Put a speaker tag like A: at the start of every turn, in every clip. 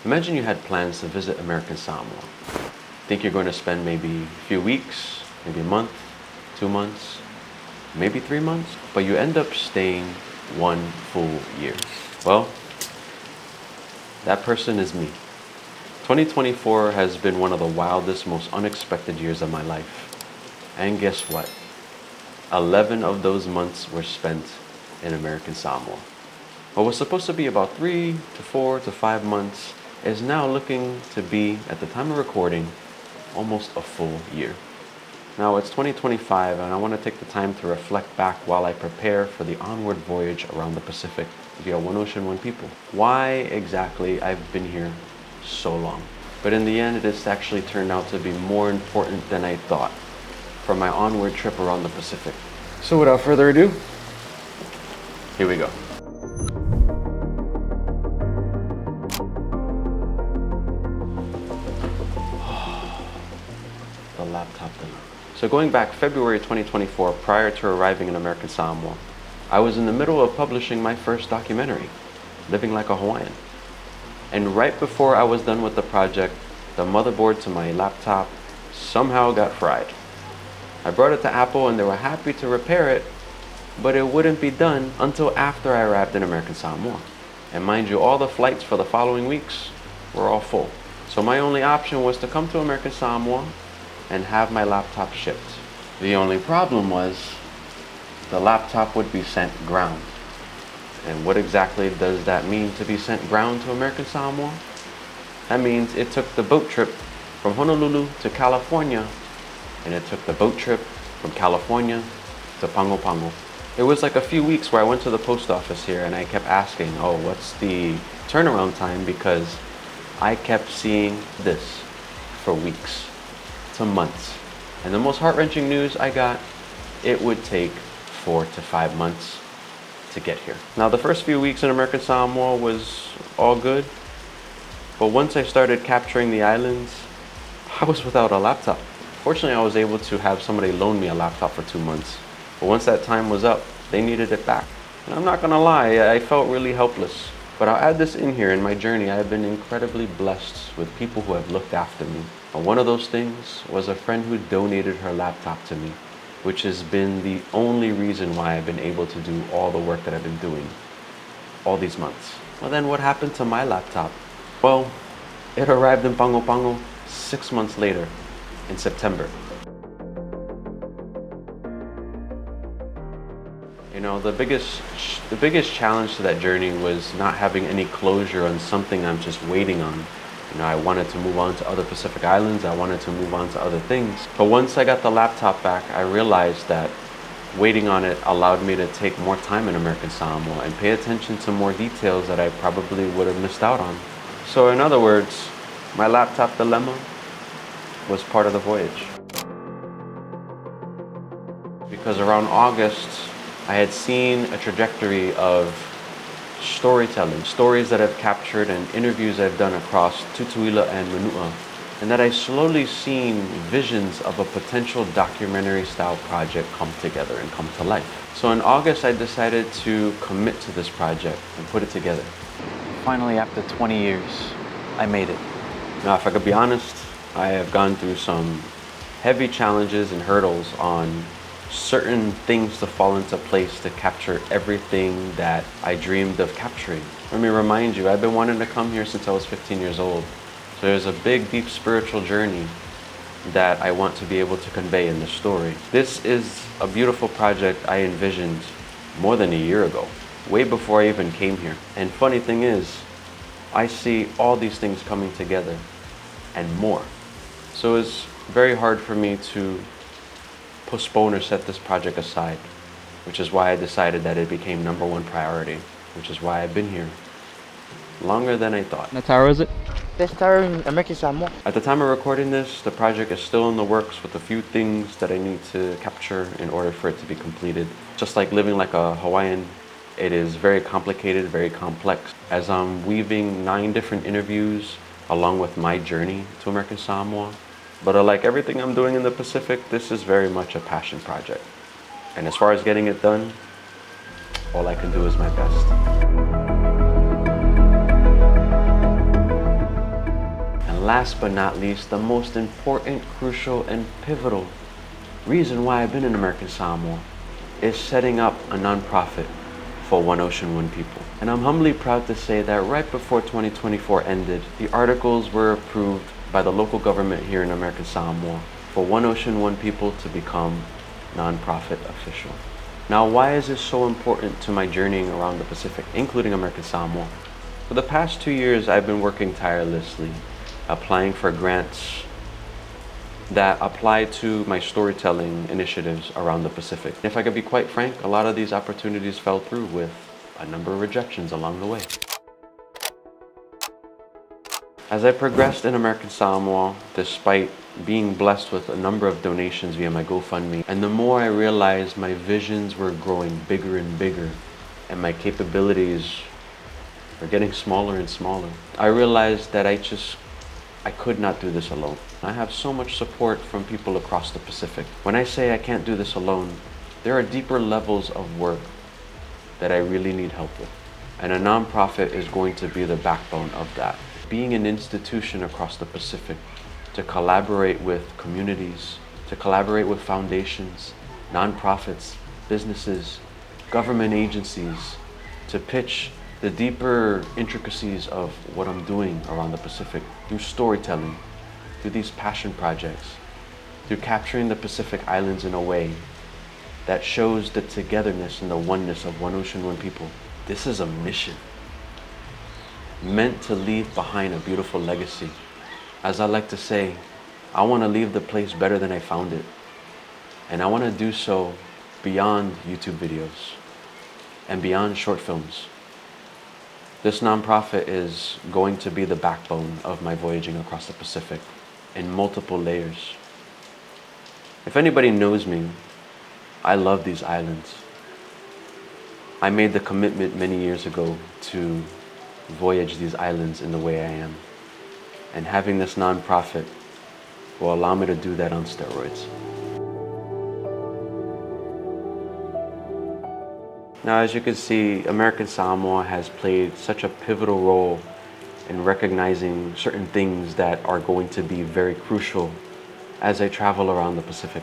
A: Imagine you had plans to visit American Samoa. Think you're going to spend maybe a few weeks, maybe a month, 2 months, maybe 3 months, but you end up staying 1 full year. Well, that person is me. 2024 has been one of the wildest, most unexpected years of my life. And guess what? 11 of those months were spent in American Samoa. What was supposed to be about 3 to 4 to 5 months is now looking to be, at the time of recording, almost a full year. Now it's 2025 and I want to take the time to reflect back while I prepare for the onward voyage around the Pacific via One Ocean, One People. Why exactly I've been here so long. But in the end, it has actually turned out to be more important than I thought for my onward trip around the Pacific. So without further ado, here we go. The laptop thing. So going back February 2024, prior to arriving in American Samoa, I was in the middle of publishing my first documentary, Living Like a Hawaiian. And right before I was done with the project, the motherboard to my laptop somehow got fried. I brought it to Apple and they were happy to repair it, but it wouldn't be done until after I arrived in American Samoa. And mind you, all the flights for the following weeks were all full. So my only option was to come to American Samoa and have my laptop shipped. The only problem was the laptop would be sent ground. And what exactly does that mean, to be sent ground to American Samoa? That means it took the boat trip from Honolulu to California, and it took the boat trip from California to Pago Pago. It was like a few weeks where I went to the post office here and I kept asking, oh, what's the turnaround time? Because I kept seeing this for weeks to months. And the most heart-wrenching news I got, it would take 4 to 5 months to get here. Now the first few weeks in American Samoa was all good, but once I started capturing the islands, I was without a laptop. Fortunately, I was able to have somebody loan me a laptop for 2 months. But once that time was up, they needed it back. And I'm not gonna lie, I felt really helpless. But I'll add this in here. In my journey, I have been incredibly blessed with people who have looked after me. And one of those things was a friend who donated her laptop to me, which has been the only reason why I've been able to do all the work that I've been doing all these months. Well, then what happened to my laptop? Well, it arrived in Pago Pago 6 months later, in September. You know, the biggest challenge to that journey was not having any closure on something I'm just waiting on. You know, I wanted to move on to other Pacific Islands, I wanted to move on to other things. But once I got the laptop back, I realized that waiting on it allowed me to take more time in American Samoa and pay attention to more details that I probably would have missed out on. So in other words, my laptop dilemma was part of the voyage. Because around August, I had seen a trajectory of storytelling, stories that I've captured and interviews I've done across Tutuila and Manua, and that I slowly seen visions of a potential documentary style project come together and come to life. So in August, I decided to commit to this project and put it together.
B: Finally, after 20 years, I made it.
A: Now, if I could be honest, I have gone through some heavy challenges and hurdles on certain things to fall into place to capture everything that I dreamed of capturing. Let me remind you, I've been wanting to come here since I was 15 years old. So there's a big, deep spiritual journey that I want to be able to convey in this story. This is a beautiful project I envisioned more than a year ago, way before I even came here. And funny thing is, I see all these things coming together and more. So it's very hard for me to postpone or set this project aside, which is why I decided that it became #1 priority, which is why I've been here longer than I thought.
B: What tower is it?
C: This tower in American Samoa.
A: At the time of recording this, the project is still in the works with a few things that I need to capture in order for it to be completed. Just like living like a Hawaiian, it is very complicated, very complex. As I'm weaving 9 different interviews along with my journey to American Samoa. But like everything I'm doing in the Pacific, this is very much a passion project. And as far as getting it done, all I can do is my best. And last but not least, the most important, crucial, and pivotal reason why I've been in American Samoa is setting up a nonprofit for One Ocean, One People. And I'm humbly proud to say that right before 2024 ended, the articles were approved by the local government here in American Samoa for One Ocean, One People to become nonprofit official. Now, why is this so important to my journeying around the Pacific, including American Samoa? For the past 2 years, I've been working tirelessly, applying for grants that apply to my storytelling initiatives around the Pacific. If I could be quite frank, a lot of these opportunities fell through with a number of rejections along the way. As I progressed in American Samoa, despite being blessed with a number of donations via my GoFundMe, and the more I realized my visions were growing bigger and bigger, and my capabilities were getting smaller and smaller, I realized that I could not do this alone. I have so much support from people across the Pacific. When I say I can't do this alone, there are deeper levels of work that I really need help with. And a nonprofit is going to be the backbone of that. Being an institution across the Pacific to collaborate with communities, to collaborate with foundations, nonprofits, businesses, government agencies, to pitch the deeper intricacies of what I'm doing around the Pacific through storytelling, through these passion projects, through capturing the Pacific Islands in a way that shows the togetherness and the oneness of One Ocean, One People. This is a mission meant to leave behind a beautiful legacy. As I like to say, I want to leave the place better than I found it. And I want to do so beyond YouTube videos and beyond short films. This nonprofit is going to be the backbone of my voyaging across the Pacific in multiple layers. If anybody knows me, I love these islands. I made the commitment many years ago to voyage these islands in the way I am. And having this nonprofit will allow me to do that on steroids. Now, as you can see, American Samoa has played such a pivotal role in recognizing certain things that are going to be very crucial as I travel around the Pacific.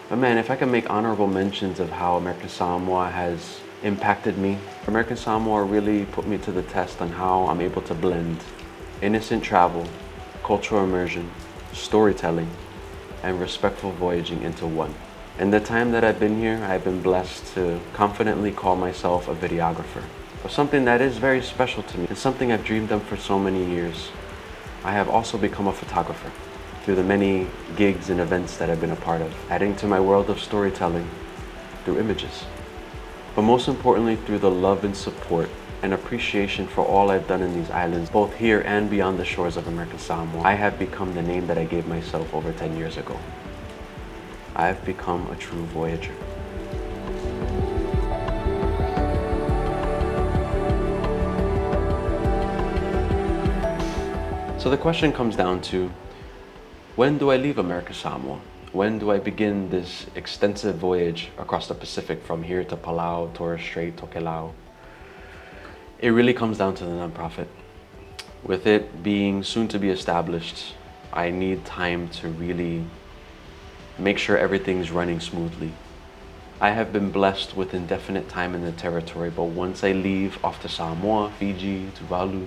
A: But man, if I can make honorable mentions of how American Samoa has impacted me, American Samoa really put me to the test on how I'm able to blend innocent travel, cultural immersion, storytelling, and respectful voyaging into one. In the time that I've been here, I've been blessed to confidently call myself a videographer of something that is very special to me and something I've dreamed of for so many years. I have also become a photographer through the many gigs and events that I've been a part of, adding to my world of storytelling through images. But most importantly, through the love and support and appreciation for all I've done in these islands, both here and beyond the shores of American Samoa, I have become the name that I gave myself over 10 years ago. I've become a true voyager. So the question comes down to, when do I leave American Samoa? When do I begin this extensive voyage across the Pacific from here to Palau, Torres Strait, Tokelau? It really comes down to the nonprofit. With it being soon to be established, I need time to really make sure everything's running smoothly. I have been blessed with indefinite time in the territory, but once I leave off to Samoa, Fiji, Tuvalu,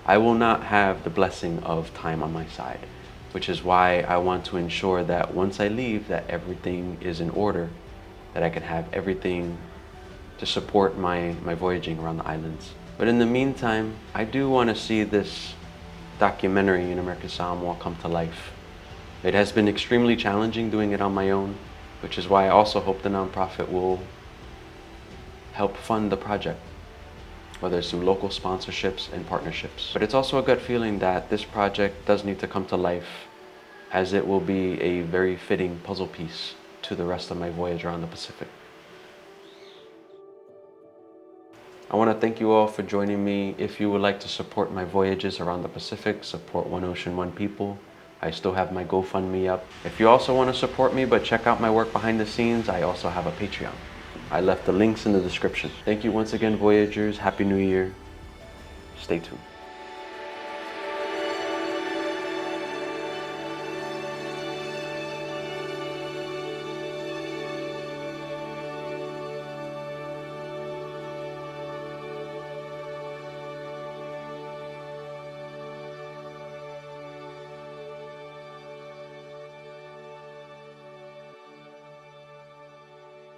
A: I will not have the blessing of time on my side, which is why I want to ensure that once I leave, that everything is in order, that I can have everything to support my voyaging around the islands. But in the meantime, I do want to see this documentary in American Samoa come to life. It has been extremely challenging doing it on my own, which is why I also hope the nonprofit will help fund the project, whether it's through local sponsorships and partnerships. But it's also a gut feeling that this project does need to come to life, as it will be a very fitting puzzle piece to the rest of my voyage around the Pacific. I want to thank you all for joining me. If you would like to support my voyages around the Pacific, support One Ocean, One People, I still have my GoFundMe up. If you also want to support me but check out my work behind the scenes, I also have a Patreon. I left the links in the description. Thank you once again, Voyagers. Happy New Year. Stay tuned.